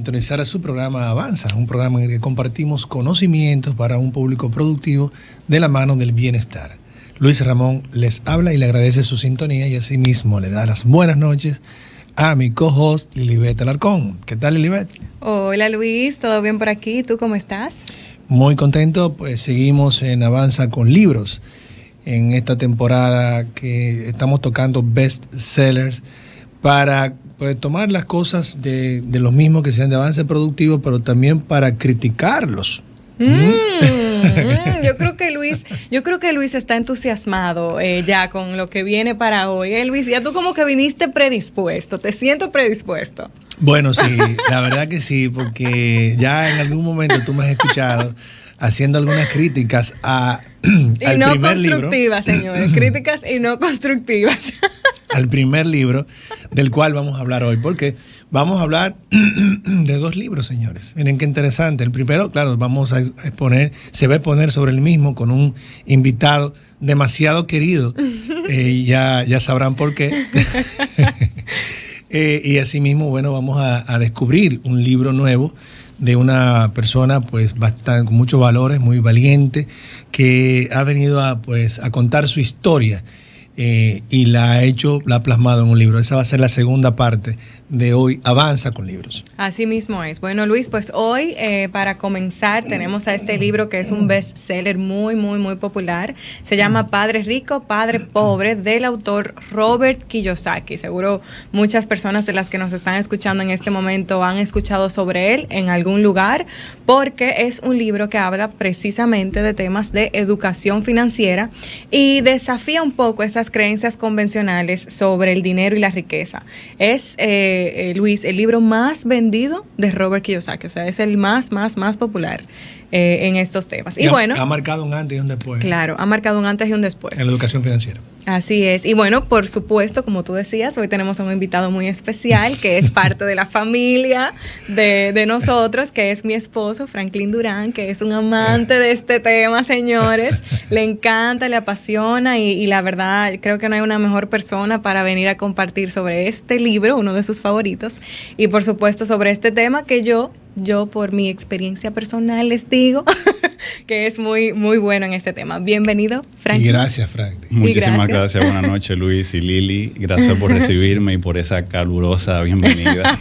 Sintonizar a su programa Avanza, un programa en el que compartimos conocimientos para un público productivo de la mano del bienestar. Luis Ramón les habla y le agradece su sintonía y asimismo le da las buenas noches a mi co-host Lilibet Alarcón. ¿Qué tal, Lilibet? Hola Luis, ¿todo bien por aquí? ¿Tú cómo estás? Muy contento, pues seguimos en Avanza con libros en esta temporada que estamos tocando best sellers para tomar las cosas de los mismos que sean de avance productivo, pero también para criticarlos. Yo creo que Luis está entusiasmado ya con lo que viene para hoy. Luis, ya tú como que viniste predispuesto, te siento predispuesto. Bueno, sí, la verdad que sí, porque ya en algún momento tú me has escuchado haciendo algunas críticas al y no primer libro. Constructivas, señores, críticas y no constructivas. Al primer libro del cual vamos a hablar hoy, porque vamos a hablar de dos libros, señores. Miren qué interesante. El primero, claro, vamos a exponer, se va a exponer sobre el mismo con un invitado demasiado querido. Ya sabrán por qué. Y asimismo, bueno, vamos a descubrir un libro nuevo de una persona pues bastante con muchos valores, muy valiente, que ha venido a contar su historia. Y la ha plasmado en un libro. Esa va a ser la segunda parte de hoy, Avanza con Libros. Así mismo es. Bueno, Luis, pues hoy para comenzar tenemos a este libro que es un bestseller muy, muy, muy popular. Se llama Padre Rico, Padre Pobre, del autor Robert Kiyosaki. Seguro muchas personas de las que nos están escuchando en este momento han escuchado sobre él en algún lugar, porque es un libro que habla precisamente de temas de educación financiera y desafía un poco esas creencias convencionales sobre el dinero y la riqueza. Es, Luis, el libro más vendido de Robert Kiyosaki, o sea, es el más popular en estos temas. Y bueno, ha marcado un antes y un después. Claro, ha marcado un antes y un después. En la educación financiera. Así es. Y bueno, por supuesto, como tú decías, hoy tenemos a un invitado muy especial que es parte de la familia de nosotros, que es mi esposo, Franklin Durán, que es un amante de este tema, señores. Le encanta, le apasiona y la verdad creo que no hay una mejor persona para venir a compartir sobre este libro, uno de sus favoritos, y por supuesto sobre este tema que yo por mi experiencia personal les digo que es muy, muy bueno en este tema. Bienvenido, Franklin. Y gracias, Franklin. Muchísimas gracias. Buenas noches, Luis y Lili. Gracias por recibirme y por esa calurosa bienvenida.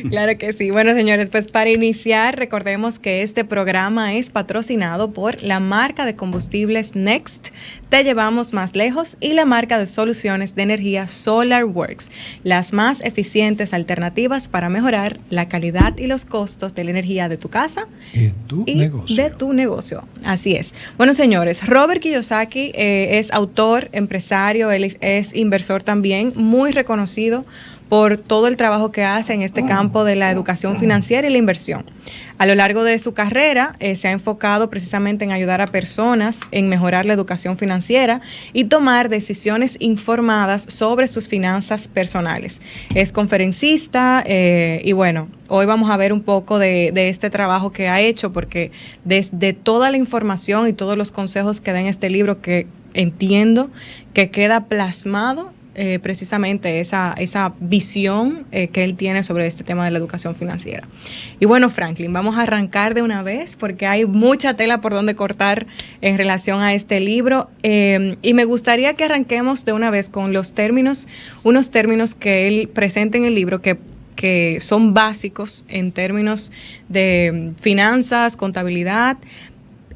Claro que sí. Bueno, señores, pues para iniciar, recordemos que este programa es patrocinado por la marca de combustibles Next, Te Llevamos Más Lejos, y la marca de soluciones de energía SolarWorks, las más eficientes alternativas para mejorar la calidad y los costos de la energía de tu casa y de tu negocio. Así es. Bueno, señores, Robert Kiyosaki es autor, empresario, él es inversor también, muy reconocido por todo el trabajo que hace en este campo de la educación financiera y la inversión. A lo largo de su carrera se ha enfocado precisamente en ayudar a personas en mejorar la educación financiera y tomar decisiones informadas sobre sus finanzas personales. Es conferencista y bueno, hoy vamos a ver un poco de este trabajo que ha hecho, porque desde toda la información y todos los consejos que da en este libro, que entiendo que queda plasmado precisamente esa visión que él tiene sobre este tema de la educación financiera. Y bueno, Franklin, vamos a arrancar de una vez porque hay mucha tela por donde cortar en relación a este libro, y me gustaría que arranquemos de una vez con los términos, unos términos que él presenta en el libro que son básicos en términos de finanzas, contabilidad,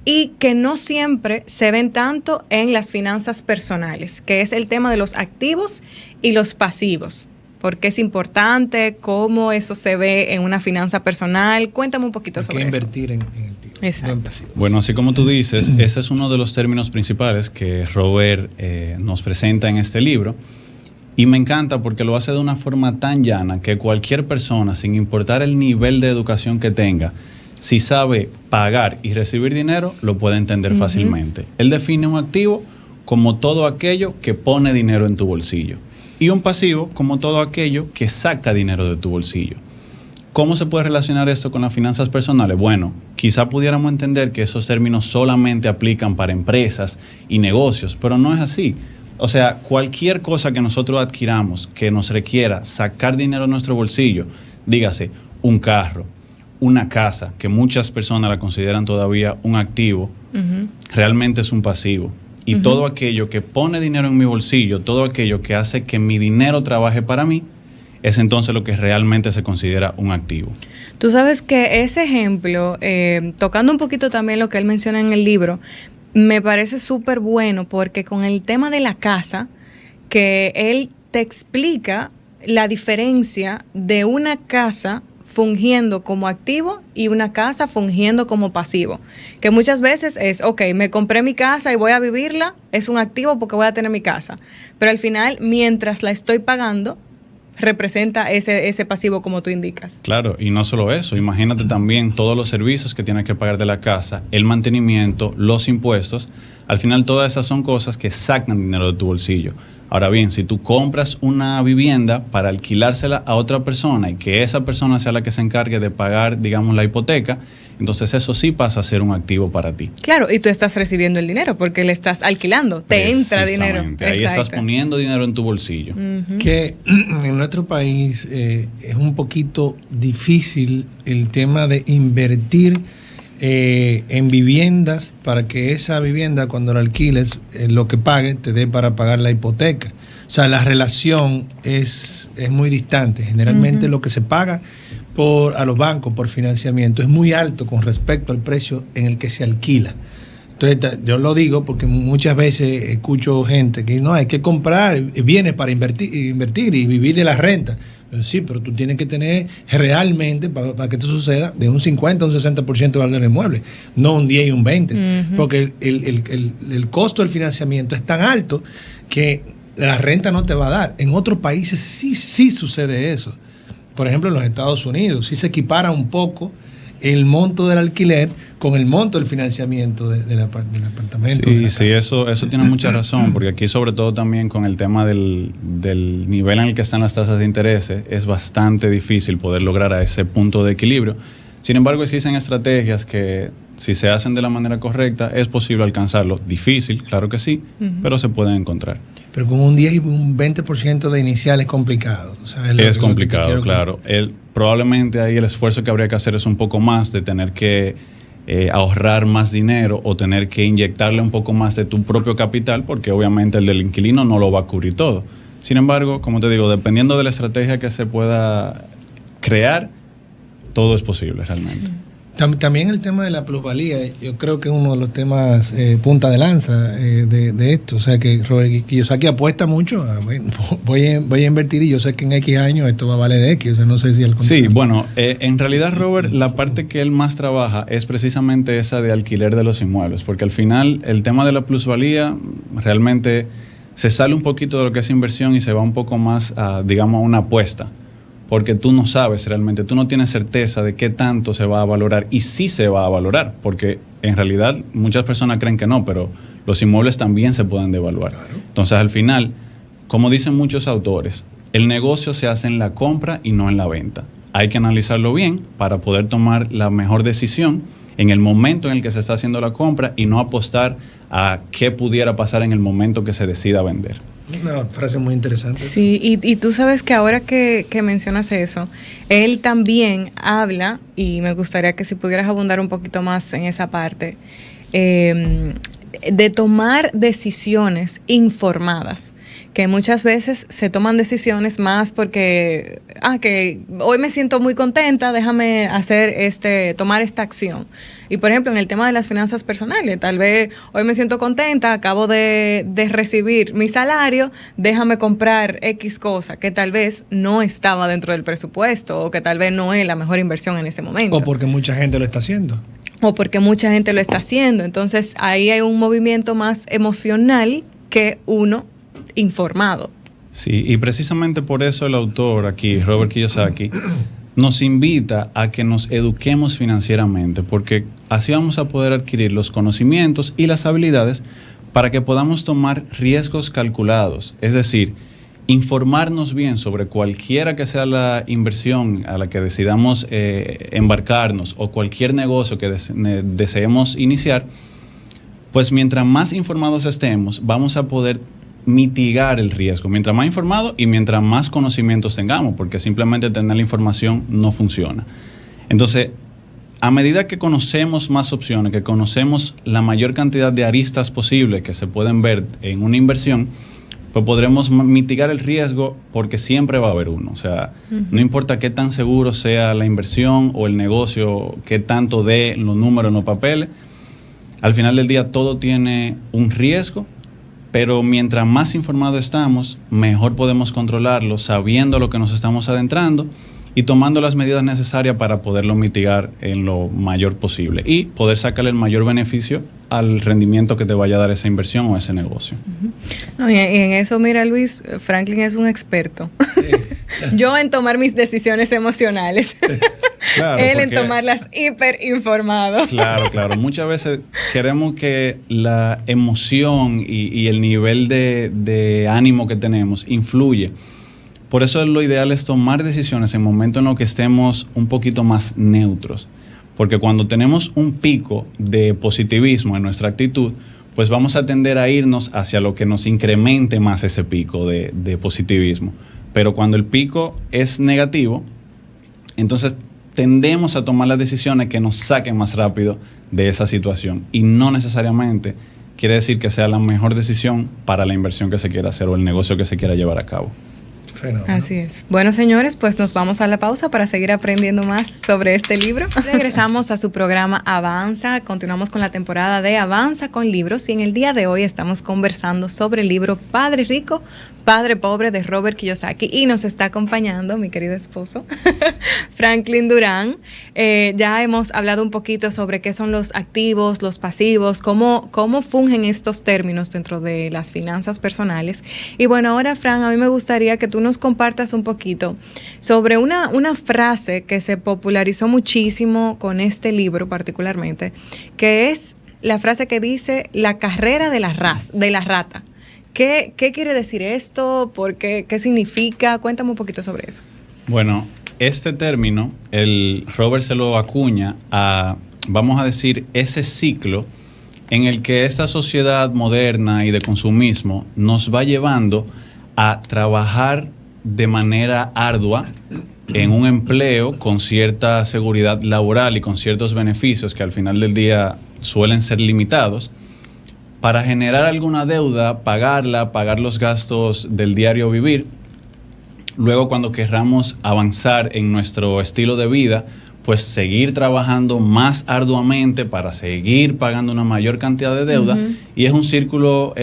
y que no siempre se ven tanto en las finanzas personales, que es el tema de los activos y los pasivos. ¿Por qué es importante? ¿Cómo eso se ve en una finanza personal? Cuéntame un poquito sobre eso. Hay que invertir en el activo. Exacto. Bueno, así como tú dices, ese es uno de los términos principales que Robert nos presenta en este libro. Y me encanta porque lo hace de una forma tan llana que cualquier persona, sin importar el nivel de educación que tenga, si sabe pagar y recibir dinero, lo puede entender fácilmente. Él define un activo como todo aquello que pone dinero en tu bolsillo, y un pasivo como todo aquello que saca dinero de tu bolsillo. ¿Cómo se puede relacionar esto con las finanzas personales? Bueno, quizá pudiéramos entender que esos términos solamente aplican para empresas y negocios, pero no es así. O sea, cualquier cosa que nosotros adquiramos que nos requiera sacar dinero de nuestro bolsillo, dígase un carro, una casa, que muchas personas la consideran todavía un activo, realmente es un pasivo. Y todo aquello que pone dinero en mi bolsillo, todo aquello que hace que mi dinero trabaje para mí, es entonces lo que realmente se considera un activo. Tú sabes que ese ejemplo, tocando un poquito también lo que él menciona en el libro, me parece súper bueno porque con el tema de la casa, que él te explica la diferencia de una casa fungiendo como activo y una casa fungiendo como pasivo. Que muchas veces es, ok, me compré mi casa y voy a vivirla, es un activo porque voy a tener mi casa. Pero al final, mientras la estoy pagando, representa ese pasivo como tú indicas. Claro, y no solo eso, imagínate también todos los servicios que tienes que pagar de la casa, el mantenimiento, los impuestos. Al final todas esas son cosas que sacan dinero de tu bolsillo. Ahora bien, si tú compras una vivienda para alquilársela a otra persona y que esa persona sea la que se encargue de pagar, digamos, la hipoteca, entonces eso sí pasa a ser un activo para ti. Claro, y tú estás recibiendo el dinero porque le estás alquilando, te entra dinero. Ahí estás poniendo dinero en tu bolsillo. Que en nuestro país es un poquito difícil el tema de invertir en viviendas para que esa vivienda cuando la alquiles lo que pague te dé para pagar la hipoteca. O sea, la relación es muy distante. Generalmente lo que se paga a los bancos por financiamiento es muy alto con respecto al precio en el que se alquila. Entonces, yo lo digo porque muchas veces escucho gente que no, hay que comprar bienes para invertir y vivir de la renta. Sí, pero tú tienes que tener realmente, para que esto suceda, de un 50 a un 60% de valor del inmueble, no un 10 y un 20, porque el costo del financiamiento es tan alto que la renta no te va a dar. En otros países sí sucede eso. Por ejemplo, en los Estados Unidos sí se equipara un poco el monto del alquiler con el monto del financiamiento del apartamento. Sí, eso tiene mucha razón, porque aquí sobre todo también con el tema del nivel en el que están las tasas de interés, es bastante difícil poder lograr a ese punto de equilibrio. Sin embargo, existen estrategias que, si se hacen de la manera correcta, es posible alcanzarlo. Difícil, claro que sí, pero se pueden encontrar. Pero con un 10 y un 20% de inicial es complicado. O sea, es complicado, claro. Probablemente ahí el esfuerzo que habría que hacer es un poco más de tener que ahorrar más dinero o tener que inyectarle un poco más de tu propio capital, porque obviamente el del inquilino no lo va a cubrir todo. Sin embargo, como te digo, dependiendo de la estrategia que se pueda crear, todo es posible realmente. También el tema de la plusvalía, yo creo que es uno de los temas punta de lanza de esto. O sea, que Robert Kiyosaki apuesta mucho a, bueno, voy a invertir y yo sé que en X años esto va a valer X. O sea, no sé si el Sí, bueno, en realidad, Robert, la parte que él más trabaja es precisamente esa de alquiler de los inmuebles, porque al final el tema de la plusvalía realmente se sale un poquito de lo que es inversión y se va un poco más a, digamos, a una apuesta. Porque tú no sabes realmente, tú no tienes certeza de qué tanto se va a valorar y sí se va a valorar, porque en realidad muchas personas creen que no, pero los inmuebles también se pueden devaluar. Claro. Entonces, al final, como dicen muchos autores, el negocio se hace en la compra y no en la venta. Hay que analizarlo bien para poder tomar la mejor decisión en el momento en el que se está haciendo la compra y no apostar a qué pudiera pasar en el momento que se decida vender. Una frase muy interesante. Sí, y tú sabes que ahora que mencionas eso, él también habla, y me gustaría que si pudieras abundar un poquito más en esa parte, de tomar decisiones informadas, que muchas veces se toman decisiones más porque, que hoy me siento muy contenta, déjame tomar esta acción. Y por ejemplo, en el tema de las finanzas personales, tal vez hoy me siento contenta, acabo de recibir mi salario, déjame comprar X cosa que tal vez no estaba dentro del presupuesto o que tal vez no es la mejor inversión en ese momento. O porque mucha gente lo está haciendo. Entonces, ahí hay un movimiento más emocional que uno informado. Sí, y precisamente por eso el autor aquí, Robert Kiyosaki, nos invita a que nos eduquemos financieramente, porque así vamos a poder adquirir los conocimientos y las habilidades para que podamos tomar riesgos calculados, es decir, informarnos bien sobre cualquiera que sea la inversión a la que decidamos embarcarnos o cualquier negocio que deseemos iniciar, pues mientras más informados estemos, vamos a poder mitigar el riesgo, mientras más informados y mientras más conocimientos tengamos, porque simplemente tener la información no funciona. Entonces, a medida que conocemos más opciones, que conocemos la mayor cantidad de aristas posibles que se pueden ver en una inversión, pues podremos mitigar el riesgo porque siempre va a haber uno. O sea, no importa qué tan seguro sea la inversión o el negocio, qué tanto dé los números en los papeles, al final del día todo tiene un riesgo, pero mientras más informados estamos, mejor podemos controlarlo, sabiendo lo que nos estamos adentrando y tomando las medidas necesarias para poderlo mitigar en lo mayor posible y poder sacarle el mayor beneficio al rendimiento que te vaya a dar esa inversión o ese negocio. No, y en eso, mira, Luis, Franklin es un experto. Yo en tomar mis decisiones emocionales. Claro, él en tomarlas hiperinformado. Claro. Muchas veces queremos que la emoción y el nivel de ánimo que tenemos influye. Por eso lo ideal es tomar decisiones en momentos en los que estemos un poquito más neutros. Porque cuando tenemos un pico de positivismo en nuestra actitud, pues vamos a tender a irnos hacia lo que nos incremente más ese pico de positivismo. Pero cuando el pico es negativo, entonces tendemos a tomar las decisiones que nos saquen más rápido de esa situación. Y no necesariamente quiere decir que sea la mejor decisión para la inversión que se quiera hacer o el negocio que se quiera llevar a cabo. Fenómeno. Así es. Bueno, señores, pues nos vamos a la pausa para seguir aprendiendo más sobre este libro. Regresamos a su programa Avanza. Continuamos con la temporada de Avanza con Libros y en el día de hoy estamos conversando sobre el libro Padre Rico, Padre Pobre de Robert Kiyosaki y nos está acompañando mi querido esposo Franklin Durán. Ya hemos hablado un poquito sobre qué son los activos, los pasivos, cómo fungen estos términos dentro de las finanzas personales. Y bueno, ahora, Fran, a mí me gustaría que tú nos compartas un poquito sobre una frase que se popularizó muchísimo con este libro particularmente, que es la frase que dice la carrera de la rata. ¿Qué quiere decir esto? ¿Por qué? ¿Qué significa? Cuéntame un poquito sobre eso. Bueno, este término, el Robert se lo acuña a, vamos a decir, ese ciclo en el que esta sociedad moderna y de consumismo nos va llevando a trabajar de manera ardua en un empleo con cierta seguridad laboral y con ciertos beneficios que al final del día suelen ser limitados, para generar alguna deuda, pagar los gastos del diario vivir. Luego, cuando querramos avanzar en nuestro estilo de vida, pues seguir trabajando más arduamente para seguir pagando una mayor cantidad de deuda. Y es un círculo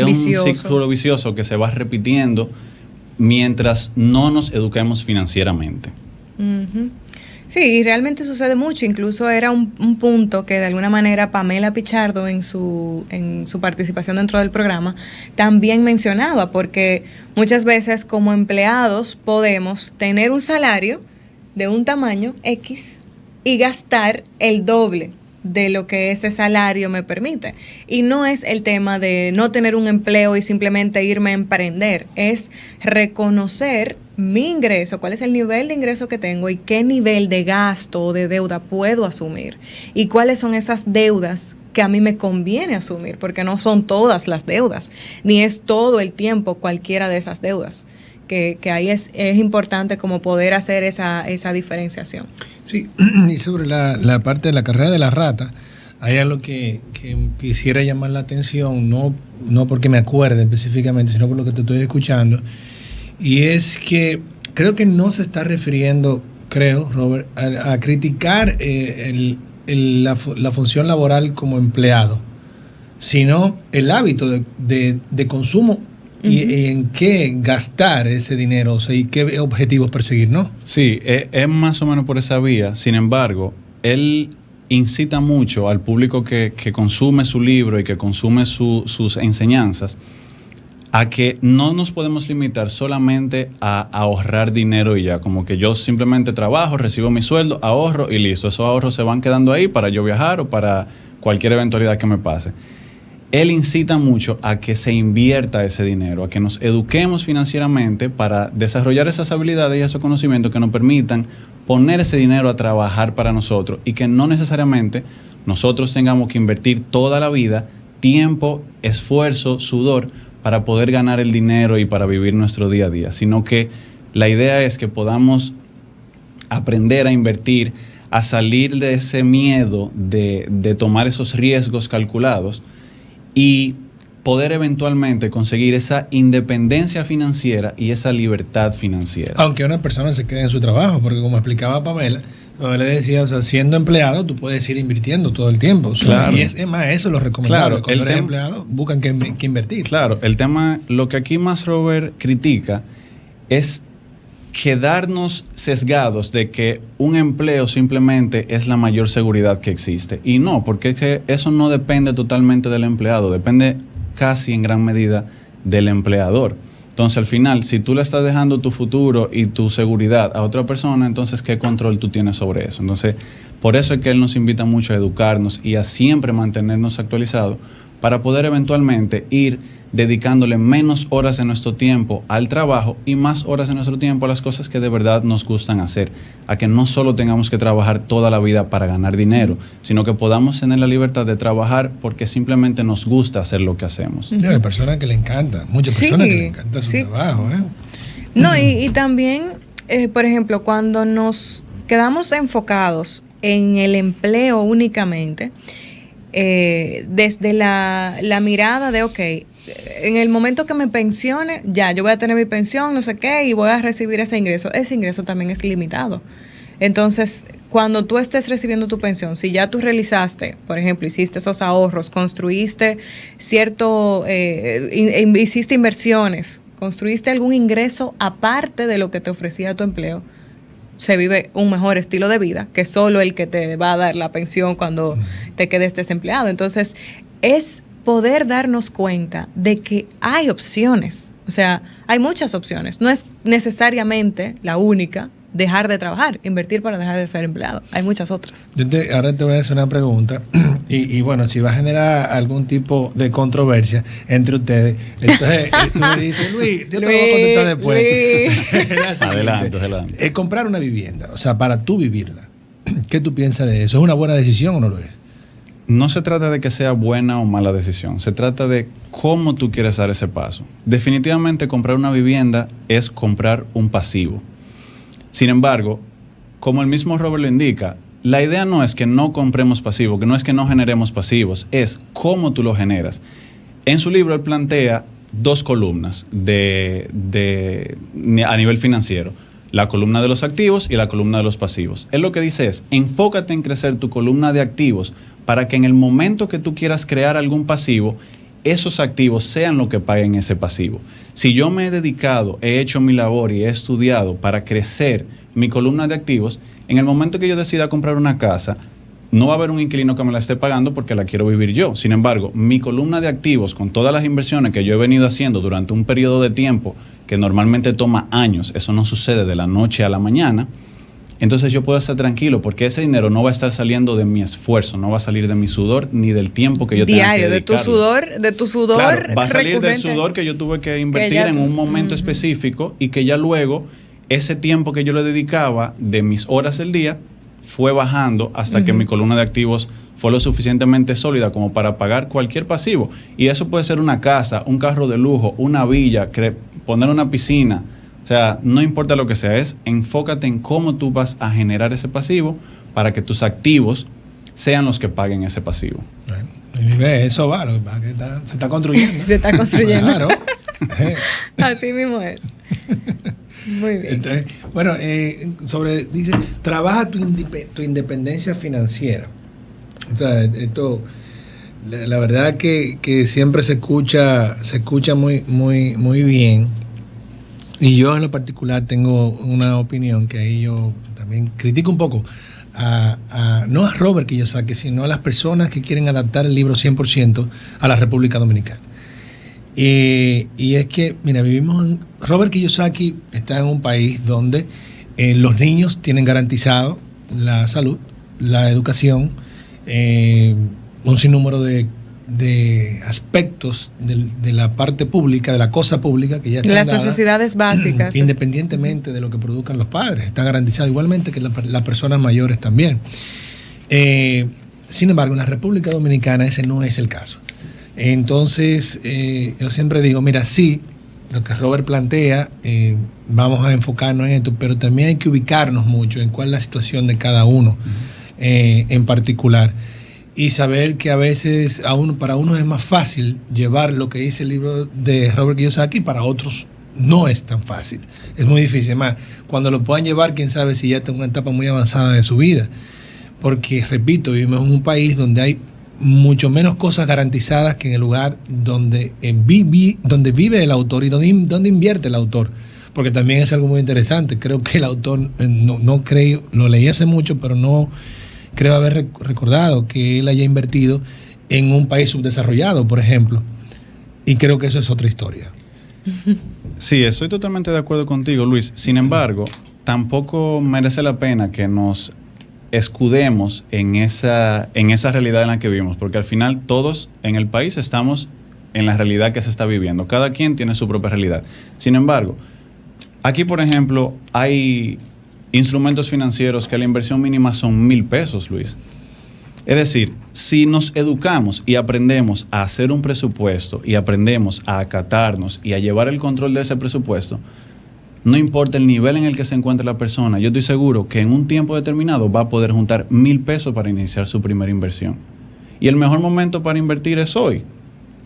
vicioso que se va repitiendo mientras no nos eduquemos financieramente. Sí, realmente sucede mucho. Incluso era un punto que de alguna manera Pamela Pichardo en su participación dentro del programa también mencionaba, porque muchas veces como empleados podemos tener un salario de un tamaño X y gastar el doble de lo que ese salario me permite. Y no es el tema de no tener un empleo y simplemente irme a emprender, es reconocer mi ingreso, cuál es el nivel de ingreso que tengo y qué nivel de gasto o de deuda puedo asumir y cuáles son esas deudas que a mí me conviene asumir, porque no son todas las deudas, ni es todo el tiempo cualquiera de esas deudas. Que ahí es importante como poder hacer esa diferenciación. Sí, y sobre la parte de la carrera de la rata, hay algo que quisiera llamar la atención, no porque me acuerde específicamente, sino por lo que te estoy escuchando, y es que creo que no se está refiriendo, Robert, a criticar la función laboral como empleado, sino el hábito de consumo y en qué gastar ese dinero, o sea, y qué objetivos perseguir, ¿no? Sí, es más o menos por esa vía. Sin embargo, él incita mucho al público que consume su libro y que consume sus enseñanzas a que no nos podemos limitar solamente a ahorrar dinero y ya, como que yo simplemente trabajo, recibo mi sueldo, ahorro y listo. Esos ahorros se van quedando ahí para yo viajar o para cualquier eventualidad que me pase. Él incita mucho a que se invierta ese dinero, a que nos eduquemos financieramente para desarrollar esas habilidades y esos conocimientos que nos permitan poner ese dinero a trabajar para nosotros y que no necesariamente nosotros tengamos que invertir toda la vida, tiempo, esfuerzo, sudor para poder ganar el dinero y para vivir nuestro día a día, sino que la idea es que podamos aprender a invertir, a salir de ese miedo de tomar esos riesgos calculados y poder eventualmente conseguir esa independencia financiera y esa libertad financiera. Aunque una persona se quede en su trabajo, porque como explicaba Pamela decía, o sea, siendo empleado tú puedes ir invirtiendo todo el tiempo. O sea, claro. Y es más, eso es lo recomendable. Claro, cuando eres empleado, buscan que invertir. Claro, el tema, lo que aquí más Robert critica es quedarnos sesgados de que un empleo simplemente es la mayor seguridad que existe. Y no, porque es que eso no depende totalmente del empleado, depende casi en gran medida del empleador. Entonces, al final, si tú le estás dejando tu futuro y tu seguridad a otra persona, entonces, ¿qué control tú tienes sobre eso? Entonces, por eso es que él nos invita mucho a educarnos y a siempre mantenernos actualizados para poder eventualmente ir dedicándole menos horas de nuestro tiempo al trabajo y más horas de nuestro tiempo a las cosas que de verdad nos gustan hacer, a que no solo tengamos que trabajar toda la vida para ganar dinero, sino que podamos tener la libertad de trabajar porque simplemente nos gusta hacer lo que hacemos. Hay personas que le encanta, muchas personas que le encanta su trabajo. No, y también, por ejemplo, cuando nos quedamos enfocados en el empleo únicamente, desde la mirada de, ok, en el momento que me pensione, ya, yo voy a tener mi pensión, no sé qué, y voy a recibir ese ingreso también es limitado. Entonces, cuando tú estés recibiendo tu pensión, si ya tú realizaste, por ejemplo, hiciste esos ahorros, construiste hiciste inversiones, construiste algún ingreso aparte de lo que te ofrecía tu empleo, se vive un mejor estilo de vida que solo el que te va a dar la pensión cuando te quedes desempleado. Entonces, es poder darnos cuenta de que hay opciones, o sea, hay muchas opciones, no es necesariamente la única dejar de trabajar, invertir para dejar de ser empleado, hay muchas otras. Ahora te voy a hacer una pregunta y bueno, si va a generar algún tipo de controversia entre ustedes, entonces tú me dices, Luis, yo te lo voy a contestar después. Adelante. Comprar una vivienda, o sea, para tú vivirla, ¿qué tú piensas de eso? ¿Es una buena decisión o no lo es? No se trata de que sea buena o mala decisión, se trata de cómo tú quieres dar ese paso. Definitivamente comprar una vivienda es comprar un pasivo. Sin embargo, como el mismo Robert lo indica, la idea no es que no compremos pasivo, que no es que no generemos pasivos, es cómo tú lo generas. En su libro él plantea dos columnas a nivel financiero. La columna de los activos y la columna de los pasivos. Él lo que dice es, enfócate en crecer tu columna de activos para que en el momento que tú quieras crear algún pasivo, esos activos sean lo que paguen ese pasivo. Si yo me he dedicado, he hecho mi labor y he estudiado para crecer mi columna de activos, en el momento que yo decida comprar una casa, no va a haber un inquilino que me la esté pagando porque la quiero vivir yo. Sin embargo, mi columna de activos, con todas las inversiones que yo he venido haciendo durante un periodo de tiempo que normalmente toma años, eso no sucede de la noche a la mañana, entonces yo puedo estar tranquilo porque ese dinero no va a estar saliendo de mi esfuerzo, no va a salir de mi sudor ni del tiempo que yo tenga que dedicarle. de tu sudor claro, va a salir del sudor que yo tuve que invertir en un momento específico y que ya luego ese tiempo que yo le dedicaba de mis horas del día fue bajando hasta que mi columna de activos fue lo suficientemente sólida como para pagar cualquier pasivo. Y eso puede ser una casa, un carro de lujo, una villa, poner una piscina. O sea, no importa lo que sea, enfócate en cómo tú vas a generar ese pasivo para que tus activos sean los que paguen ese pasivo. Bueno, eso va, se está construyendo. Se está construyendo. Claro. Así mismo es. Muy bien. Entonces, bueno, dice, trabaja tu independencia financiera. O sea, esto, la verdad que siempre se escucha muy bien. Y yo en lo particular tengo una opinión que ahí yo también critico un poco no a Robert Kiyosaki, sino a las personas que quieren adaptar el libro 100% a la República Dominicana. Y es que, mira, Robert Kiyosaki está en un país donde los niños tienen garantizado la salud, la educación, un sinnúmero de aspectos de la parte pública, de la cosa pública que ya están las dadas, necesidades básicas. Independientemente de lo que produzcan los padres. Está garantizado igualmente que las personas mayores también. Sin embargo, en la República Dominicana ese no es el caso. Entonces, yo siempre digo, mira, sí, Robert plantea, vamos a enfocarnos en esto, pero también hay que ubicarnos mucho en cuál es la situación de cada uno en particular. Y saber que a veces para uno es más fácil llevar lo que dice el libro de Robert Kiyosaki, para otros no es tan fácil. Es muy difícil. Más, cuando lo puedan llevar, quién sabe si ya está en una etapa muy avanzada de su vida. Porque, repito, vivimos en un país donde hay mucho menos cosas garantizadas que en el lugar donde vive el autor y donde invierte el autor. Porque también es algo muy interesante. Creo que el autor, no creo, lo leí hace mucho, pero no creo haber recordado que él haya invertido en un país subdesarrollado, por ejemplo. Y creo que eso es otra historia. Sí, estoy totalmente de acuerdo contigo, Luis. Sin embargo, tampoco merece la pena que nos escudemos en esa realidad en la que vivimos, porque al final todos en el país estamos en la realidad que se está viviendo. Cada quien tiene su propia realidad. Sin embargo, aquí, por ejemplo, hay instrumentos financieros que la inversión mínima son 1,000 pesos, Luis. Es decir, si nos educamos y aprendemos a hacer un presupuesto y aprendemos a acatarnos y a llevar el control de ese presupuesto, no importa el nivel en el que se encuentre la persona, yo estoy seguro que en un tiempo determinado va a poder juntar 1,000 pesos para iniciar su primera inversión. Y el mejor momento para invertir es hoy.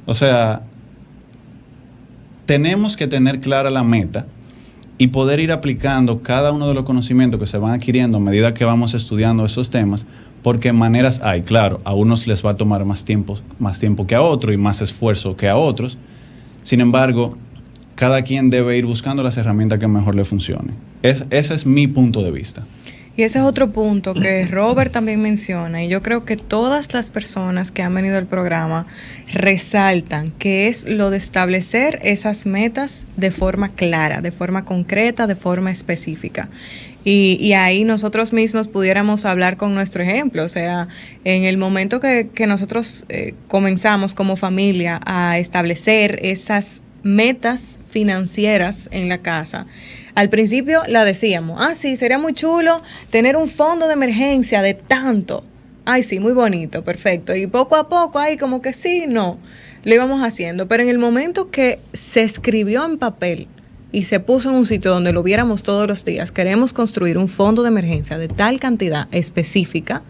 O sea, tenemos que tener clara la meta y poder ir aplicando cada uno de los conocimientos que se van adquiriendo a medida que vamos estudiando esos temas, porque maneras hay. Claro, a unos les va a tomar más tiempo que a otros y más esfuerzo que a otros. Sin embargo, cada quien debe ir buscando las herramientas que mejor le funcione. Ese es mi punto de vista. Y ese es otro punto que Robert también menciona, y yo creo que todas las personas que han venido al programa resaltan, que es lo de establecer esas metas de forma clara, de forma concreta, de forma específica. Y ahí nosotros mismos pudiéramos hablar con nuestro ejemplo. O sea, en el momento que nosotros comenzamos como familia a establecer esas metas financieras en la casa, al principio la decíamos, sí, sería muy chulo tener un fondo de emergencia de tanto. Ay, sí, muy bonito, perfecto. Y poco a poco, ahí como que sí, no, lo íbamos haciendo. Pero en el momento que se escribió en papel y se puso en un sitio donde lo viéramos todos los días, queremos construir un fondo de emergencia de tal cantidad específica.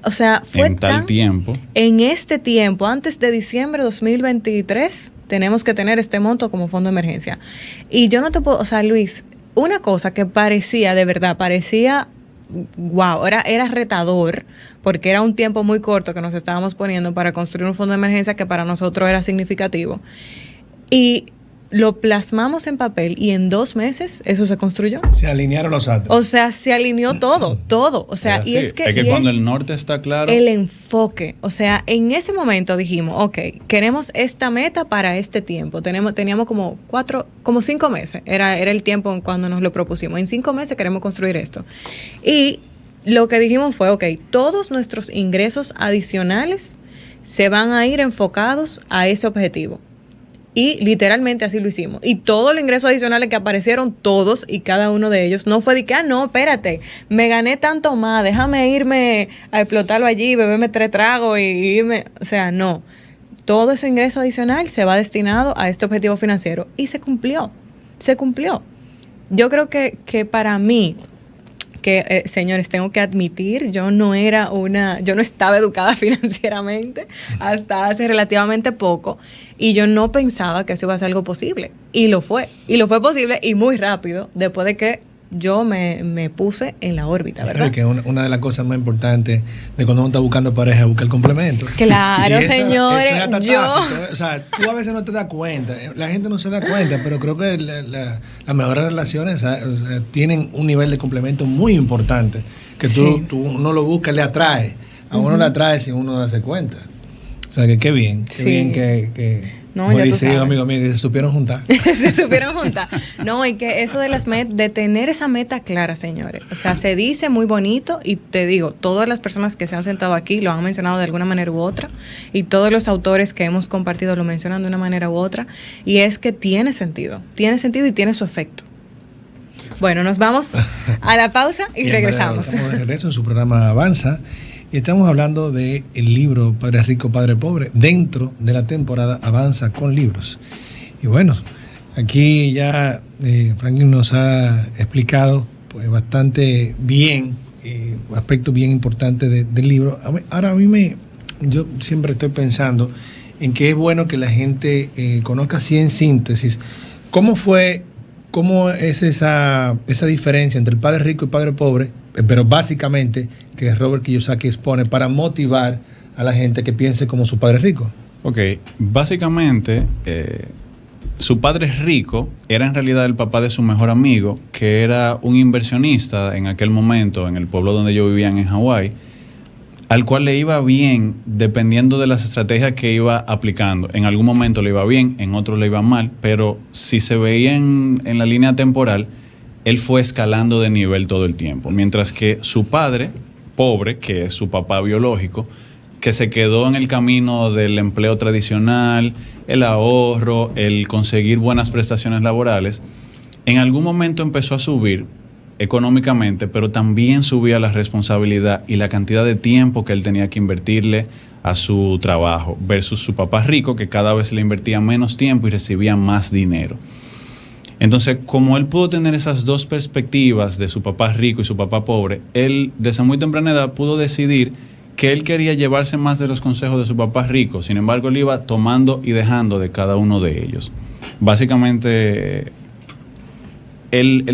O sea, fue en tal tiempo. En este tiempo, antes de diciembre de 2023, tenemos que tener este monto como fondo de emergencia. Y yo no te puedo, o sea, Luis, una cosa que parecía, de verdad, wow, era retador, porque era un tiempo muy corto que nos estábamos poniendo para construir un fondo de emergencia que para nosotros era significativo. Y lo plasmamos en papel y en 2 meses eso se construyó. Se alinearon los astros. O sea, se alineó todo. O sea, y es que cuando el norte está claro, el enfoque. O sea, en ese momento dijimos, ok, queremos esta meta para este tiempo. Teníamos como 5 meses. Era el tiempo cuando nos lo propusimos. En 5 meses queremos construir esto. Y lo que dijimos fue, ok, todos nuestros ingresos adicionales se van a ir enfocados a ese objetivo. Y literalmente así lo hicimos. Y todos los ingresos adicionales que aparecieron, todos y cada uno de ellos, no fue de que, no, espérate, me gané tanto más, déjame irme a explotarlo allí, beberme 3 tragos y irme. O sea, no. Todo ese ingreso adicional se va destinado a este objetivo financiero. Y se cumplió. Yo creo que para mí, señores, tengo que admitir, yo no estaba educada financieramente hasta hace relativamente poco, y yo no pensaba que eso iba a ser algo posible, y lo fue posible y muy rápido, después de que yo me puse en la órbita, ¿verdad? Que una de las cosas más importantes de cuando uno está buscando pareja es buscar el complemento. Claro, señores. Eso es hasta tácito. O sea, tú a veces no te das cuenta, la gente no se da cuenta, pero creo que las mejores relaciones, o sea, tienen un nivel de complemento muy importante, que tú uno lo busca, le atrae, a uno le atrae sin uno darse cuenta. O sea, que qué bien que no, como ya dice un amigo mío, que se supieron juntar. No, y que eso de tener esa meta clara, señores. O sea, se dice muy bonito, y te digo, todas las personas que se han sentado aquí lo han mencionado de alguna manera u otra, y todos los autores que hemos compartido lo mencionan de una manera u otra, y es que tiene sentido y tiene su efecto. Bueno, nos vamos a la pausa y regresamos. Estamos de regreso en su programa Avanza. Y estamos hablando del libro Padre Rico, Padre Pobre, dentro de la temporada Avanza con Libros. Y bueno, Aquí ya Franklin nos ha explicado pues bastante bien, aspectos bien importantes del libro. Ahora yo siempre estoy pensando en que es bueno que la gente conozca así en síntesis cómo es esa diferencia entre el padre rico y el padre pobre, pero básicamente que Robert Kiyosaki expone para motivar a la gente que piense como su padre rico. Ok, básicamente su padre rico era en realidad el papá de su mejor amigo, que era un inversionista en aquel momento en el pueblo donde ellos vivían en Hawái, al cual le iba bien dependiendo de las estrategias que iba aplicando. En algún momento le iba bien, en otro le iba mal, pero si se veía en la línea temporal, él fue escalando de nivel todo el tiempo. Mientras que su padre, pobre, que es su papá biológico, que se quedó en el camino del empleo tradicional, el ahorro, el conseguir buenas prestaciones laborales, en algún momento empezó a subir económicamente, pero también subía la responsabilidad y la cantidad de tiempo que él tenía que invertirle a su trabajo, versus su papá rico, que cada vez le invertía menos tiempo y recibía más dinero. Entonces, como él pudo tener esas dos perspectivas de su papá rico y su papá pobre, él desde muy temprana edad pudo decidir que él quería llevarse más de los consejos de su papá rico. Sin embargo, él iba tomando y dejando de cada uno de ellos. Básicamente,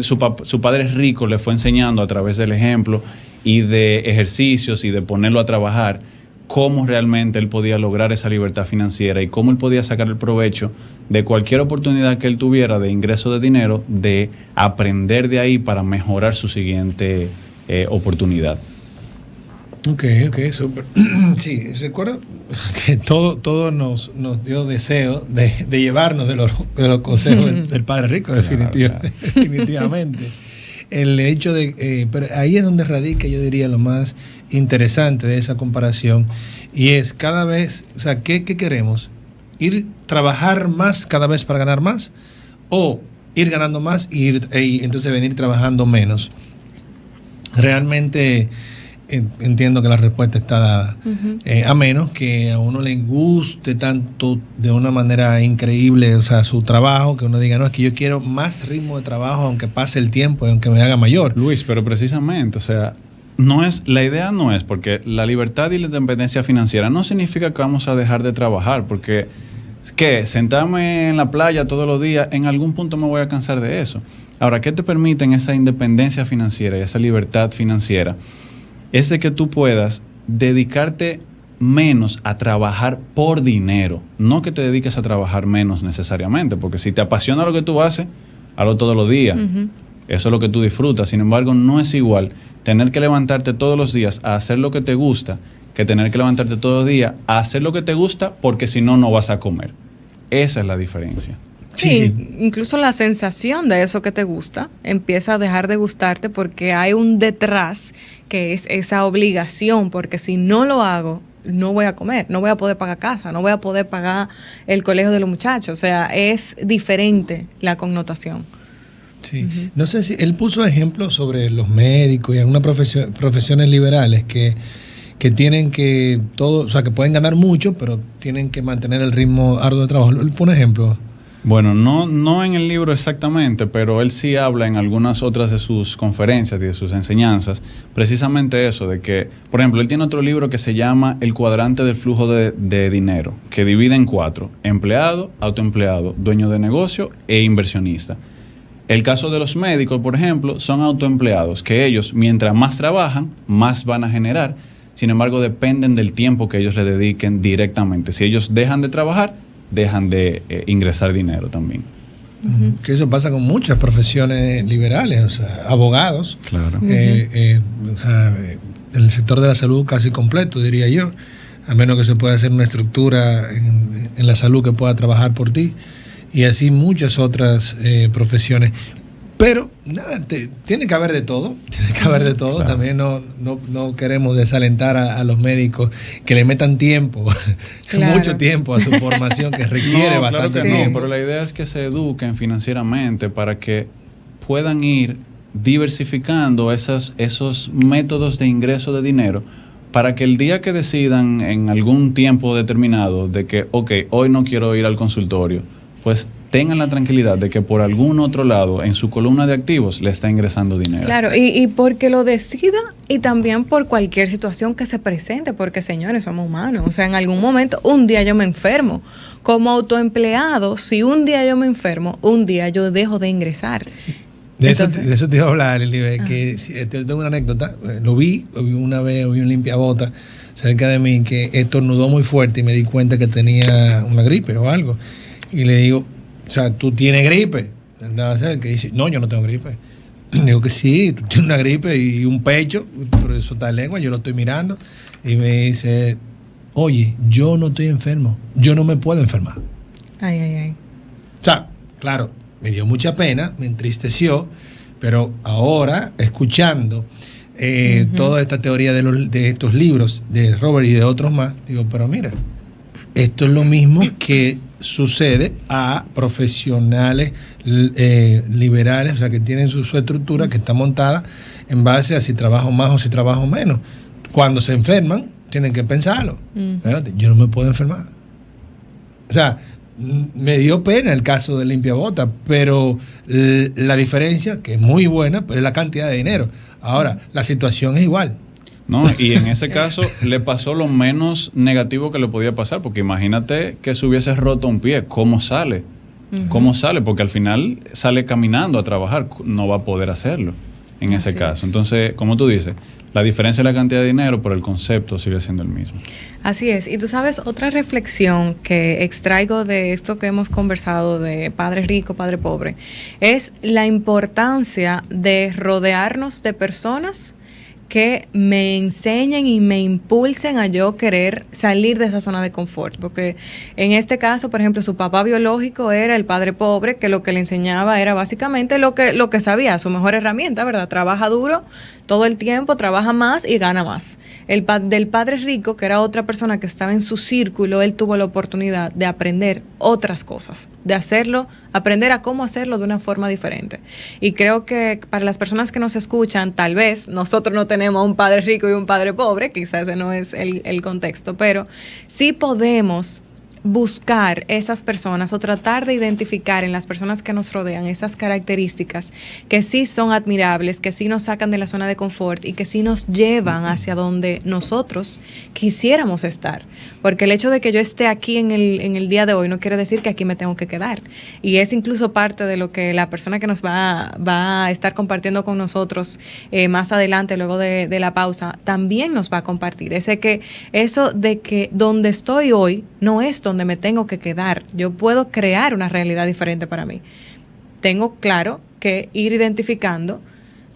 su padre rico le fue enseñando a través del ejemplo y de ejercicios y de ponerlo a trabajar cómo realmente él podía lograr esa libertad financiera y cómo él podía sacar el provecho de cualquier oportunidad que él tuviera de ingreso de dinero, de aprender de ahí para mejorar su siguiente oportunidad. Ok, súper. Sí, recuerdo que todo nos dio deseo de llevarnos de los consejos del padre rico, definitivamente. El hecho pero ahí es donde radica, yo diría, lo más interesante de esa comparación, y es cada vez, o sea, ¿qué queremos? ¿Trabajar más cada vez para ganar más? ¿O ir ganando más y entonces venir trabajando menos? Realmente entiendo que la respuesta está dada. A menos que a uno le guste tanto de una manera increíble, o sea, su trabajo, que uno diga, no, es que yo quiero más ritmo de trabajo aunque pase el tiempo y aunque me haga mayor. Luis, pero precisamente, o sea, la idea no es, porque la libertad y la independencia financiera no significa que vamos a dejar de trabajar, porque ¿qué? Sentarme en la playa todos los días, en algún punto me voy a cansar de eso. Ahora, ¿qué te permiten esa independencia financiera y esa libertad financiera? Es de que tú puedas dedicarte menos a trabajar por dinero, no que te dediques a trabajar menos necesariamente, porque si te apasiona lo que tú haces, hazlo todos los días. Eso es lo que tú disfrutas. Sin embargo, no es igual tener que levantarte todos los días a hacer lo que te gusta que tener que levantarte todos los días a hacer lo que te gusta, porque si no, no vas a comer. Esa es la diferencia. Sí, incluso la sensación de eso que te gusta empieza a dejar de gustarte porque hay un detrás que es esa obligación, porque si no lo hago, no voy a comer, no voy a poder pagar casa, no voy a poder pagar el colegio de los muchachos. O sea, es diferente la connotación. Sí, no sé si él puso ejemplos sobre los médicos y algunas profesiones liberales que tienen que todo, o sea, que pueden ganar mucho, pero tienen que mantener el ritmo arduo de trabajo. Él pone ejemplos. Bueno, no en el libro exactamente, pero él sí habla en algunas otras de sus conferencias y de sus enseñanzas, precisamente eso, de que, por ejemplo, él tiene otro libro que se llama El cuadrante del flujo de dinero, que divide en 4, empleado, autoempleado, dueño de negocio e inversionista. El caso de los médicos, por ejemplo, son autoempleados, que ellos, mientras más trabajan, más van a generar, sin embargo, dependen del tiempo que ellos le dediquen directamente. Si ellos dejan de trabajar, dejan de ingresar dinero también. Que eso pasa con muchas profesiones liberales, o sea, abogados, claro. O sea, en el sector de la salud casi completo, diría yo, a menos que se pueda hacer una estructura en la salud que pueda trabajar por ti, y así muchas otras profesiones. Pero nada, tiene que haber de todo, Claro. También no queremos desalentar a los médicos que le metan tiempo, claro. Mucho tiempo a su formación, que requiere bastante tiempo. No, pero la idea es que se eduquen financieramente para que puedan ir diversificando esos métodos de ingreso de dinero, para que el día que decidan en algún tiempo determinado de que, ok, hoy no quiero ir al consultorio, pues tengan la tranquilidad de que por algún otro lado en su columna de activos le está ingresando dinero. Claro, y porque lo decida y también por cualquier situación que se presente, porque señores, somos humanos. O sea, en algún momento, un día yo me enfermo. Como autoempleado, si un día yo me enfermo, un día yo dejo de ingresar. De eso te iba a hablar, Elibe, que tengo una anécdota. Lo vi una vez, vi un limpiabota cerca de mí que estornudó muy fuerte y me di cuenta que tenía una gripe o algo. Y le digo, o sea, ¿tú tienes gripe? Que dice, no, yo no tengo gripe. Digo que sí, tú tienes una gripe y un pecho, pero eso está en lengua, yo lo estoy mirando. Y me dice, oye, yo no estoy enfermo, yo no me puedo enfermar. Ay. O sea, claro, me dio mucha pena, me entristeció, pero ahora, escuchando toda esta teoría de estos libros de Robert y de otros más, digo, pero mira, esto es lo mismo que sucede a profesionales liberales, o sea, que tienen su estructura que está montada en base a si trabajo más o si trabajo menos. Cuando se enferman, tienen que pensarlo. Espérate, yo no me puedo enfermar. O sea, me dio pena el caso de limpiabota, pero la diferencia, que es muy buena, pero es la cantidad de dinero. Ahora, la situación es igual. No, y en ese caso le pasó lo menos negativo que le podía pasar, porque imagínate que se hubiese roto un pie, ¿cómo sale? ¿Cómo sale? Porque al final sale caminando a trabajar, no va a poder hacerlo en ese caso. Entonces, como tú dices, la diferencia es la cantidad de dinero, pero el concepto sigue siendo el mismo. Así es. Y tú sabes, otra reflexión que extraigo de esto que hemos conversado de padre rico, padre pobre, es la importancia de rodearnos de personas que me enseñen y me impulsen a yo querer salir de esa zona de confort. Porque en este caso, por ejemplo, su papá biológico era el padre pobre, que lo que le enseñaba era básicamente lo que sabía, su mejor herramienta, ¿verdad? Trabaja duro todo el tiempo, trabaja más y gana más. Del padre rico, que era otra persona que estaba en su círculo, él tuvo la oportunidad de aprender otras cosas, de hacerlo, aprender a cómo hacerlo de una forma diferente. Y creo que para las personas que nos escuchan, tal vez nosotros no tenemos un padre rico y un padre pobre, quizás ese no es el contexto, pero sí podemos buscar esas personas o tratar de identificar en las personas que nos rodean esas características que sí son admirables, que sí nos sacan de la zona de confort y que sí nos llevan hacia donde nosotros quisiéramos estar. Porque el hecho de que yo esté aquí en el día de hoy no quiere decir que aquí me tengo que quedar. Y es incluso parte de lo que la persona que nos va a estar compartiendo con nosotros más adelante, luego de la pausa, también nos va a compartir. Eso de que donde estoy hoy no es donde me tengo que quedar. Yo puedo crear una realidad diferente para mí. Tengo claro que ir identificando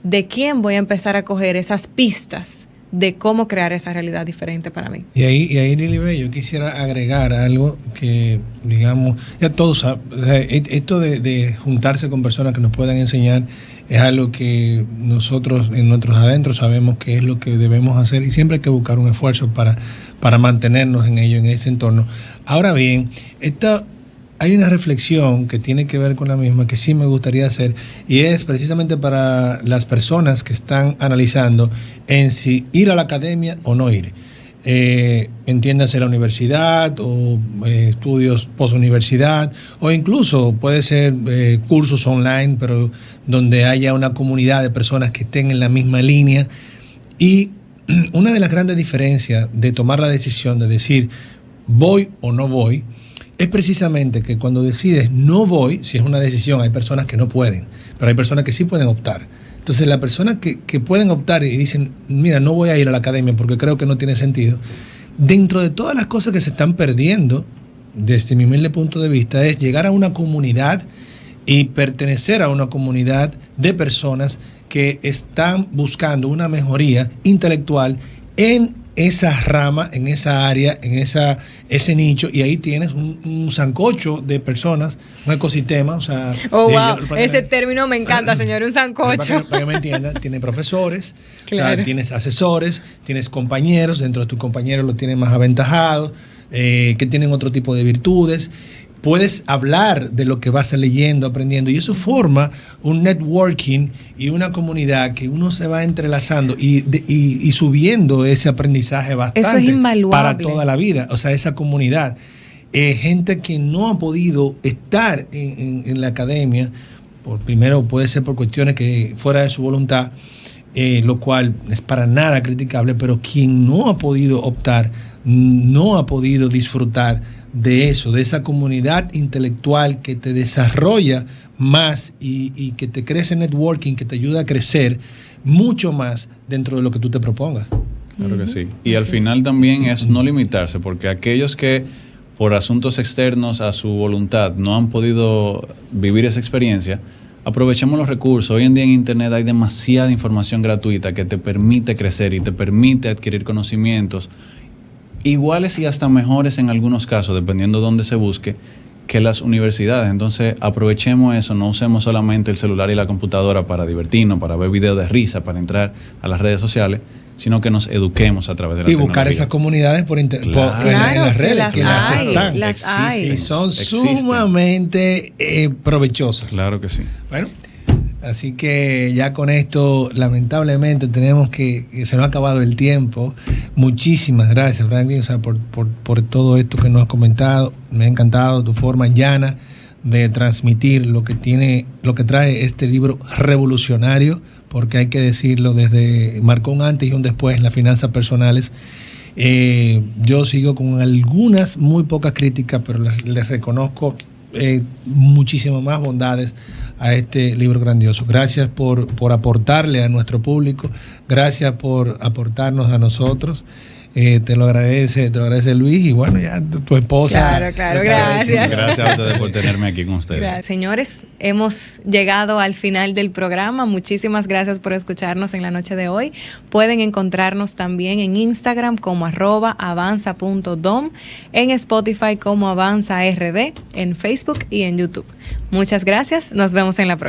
de quién voy a empezar a coger esas pistas de cómo crear esa realidad diferente para mí. Y ahí Lili, yo quisiera agregar algo que, digamos, ya todos saben, o sea, esto de juntarse con personas que nos puedan enseñar es algo que nosotros en nuestros adentros sabemos que es lo que debemos hacer y siempre hay que buscar un esfuerzo para mantenernos en ello, en ese entorno. Ahora bien, hay una reflexión que tiene que ver con la misma que sí me gustaría hacer y es precisamente para las personas que están analizando en si ir a la academia o no ir. Entiéndase la universidad o estudios postuniversidad o incluso puede ser cursos online, pero donde haya una comunidad de personas que estén en la misma línea. Y una de las grandes diferencias de tomar la decisión de decir voy o no voy es precisamente que cuando decides no voy, si es una decisión, hay personas que no pueden, pero hay personas que sí pueden optar. Entonces, las personas que pueden optar y dicen, mira, no voy a ir a la academia porque creo que no tiene sentido, dentro de todas las cosas que se están perdiendo, desde mi humilde punto de vista, es llegar a una comunidad y pertenecer a una comunidad de personas que están buscando una mejoría intelectual en esa rama, en esa área, en ese nicho, y ahí tienes un sancocho de personas, un ecosistema, o sea... Oh, wow, ese término me encanta, señor, un sancocho. Para que me entiendan, tiene profesores, claro. O sea, tienes asesores, tienes compañeros, dentro de tus compañeros lo tienes más aventajados, que tienen otro tipo de virtudes. Puedes hablar de lo que vas leyendo, aprendiendo, y eso forma un networking y una comunidad que uno se va entrelazando y subiendo ese aprendizaje bastante. Eso es invaluable. Para toda la vida, o sea, esa comunidad. gente que no ha podido estar en la academia, primero puede ser por cuestiones que fuera de su voluntad, lo cual es para nada criticable, pero quien no ha podido optar, no ha podido disfrutar de eso, de esa comunidad intelectual que te desarrolla más y que te crece networking, que te ayuda a crecer mucho más dentro de lo que tú te propongas. Claro que sí. Y al final también es no limitarse, porque aquellos que por asuntos externos a su voluntad no han podido vivir esa experiencia, aprovechemos los recursos. Hoy en día en Internet hay demasiada información gratuita que te permite crecer y te permite adquirir conocimientos iguales y hasta mejores en algunos casos, dependiendo de dónde se busque, que las universidades. Entonces aprovechemos eso, no usemos solamente el celular y la computadora para divertirnos, para ver videos de risa, para entrar a las redes sociales, sino que nos eduquemos a través de la tecnología. Y buscar esas comunidades en las redes, que las están. Las hay. Y son sumamente provechosas. Claro que sí. Bueno, así que ya con esto, lamentablemente, tenemos que se nos ha acabado el tiempo. Muchísimas gracias, Franklin, por todo esto que nos has comentado. Me ha encantado tu forma llana de transmitir lo que trae este libro revolucionario, porque hay que decirlo, marcó un antes y un después en las finanzas personales. Yo sigo con algunas muy pocas críticas, pero les reconozco muchísimas más bondades a este libro grandioso. Gracias por aportarle a nuestro público, gracias por aportarnos a nosotros. Te lo agradece Luis, y bueno, ya tu esposa. Claro, gracias. Gracias a ustedes por tenerme aquí con ustedes. Gracias. Señores, hemos llegado al final del programa. Muchísimas gracias por escucharnos en la noche de hoy. Pueden encontrarnos también en Instagram como @avanza.dom, en Spotify como AvanzaRD, en Facebook y en YouTube. Muchas gracias. Nos vemos en la próxima.